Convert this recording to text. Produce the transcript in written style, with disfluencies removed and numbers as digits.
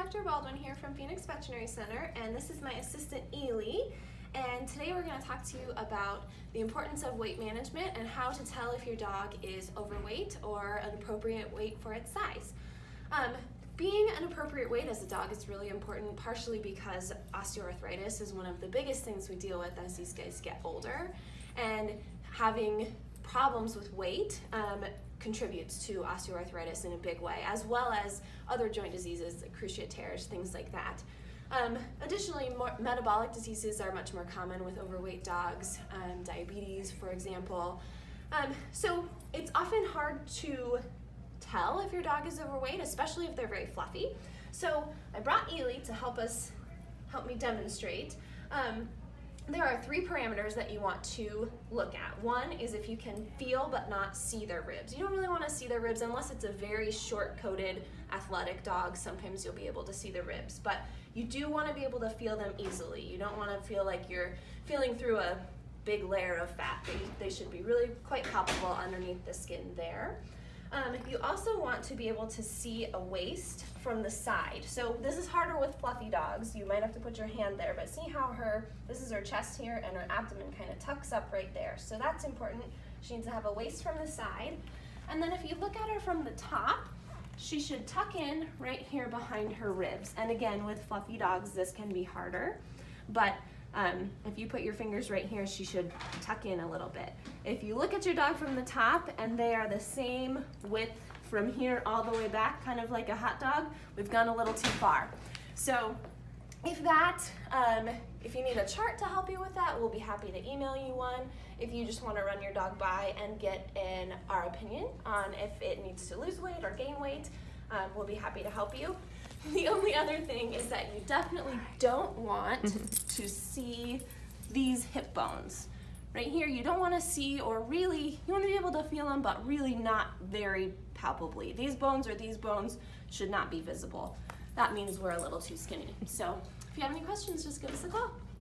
Dr. Baldwin here from Phoenix Veterinary Center, and this is my assistant Ely. And today we're going to talk to you about the importance of weight management and how to tell if your dog is overweight or an appropriate weight for its size. Being an appropriate weight as a dog is really important, partially because osteoarthritis is one of the biggest things we deal with as these guys get older, and having problems with weight contributes to osteoarthritis in a big way, as well as other joint diseases like cruciate tears, things like that. Additionally, metabolic diseases are much more common with overweight dogs, diabetes, for example. So it's often hard to tell if your dog is overweight, especially if they're very fluffy. So I brought Ely to help me demonstrate. There are 3 parameters that you want to look at. One is if you can feel but not see their ribs. You don't really want to see their ribs unless it's a very short-coated athletic dog. Sometimes you'll be able to see the ribs, but you do want to be able to feel them easily. You don't want to feel like you're feeling through a big layer of fat. They should be really quite palpable underneath the skin there. You also want to be able to see a waist from the side. So this is harder with fluffy dogs. You might have to put your hand there, but see how this is her chest here and her abdomen kind of tucks up right there. So that's important. She needs to have a waist from the side. And then if you look at her from the top, she should tuck in right here behind her ribs. And again, with fluffy dogs, this can be harder, but if you put your fingers right here, she should tuck in a little bit. If you look at your dog from the top and they are the same width from here all the way back, kind of like a hot dog, we've gone a little too far. So if you need a chart to help you with that, we'll be happy to email you one. If you just want to run your dog by and get our opinion on if it needs to lose weight or gain weight, we'll be happy to help you. The only other thing is that you definitely don't want to see these hip bones. Right here, you don't want to see, or really, you want to be able to feel them, but really not very palpably. These bones should not be visible. That means we're a little too skinny. So if you have any questions, just give us a call.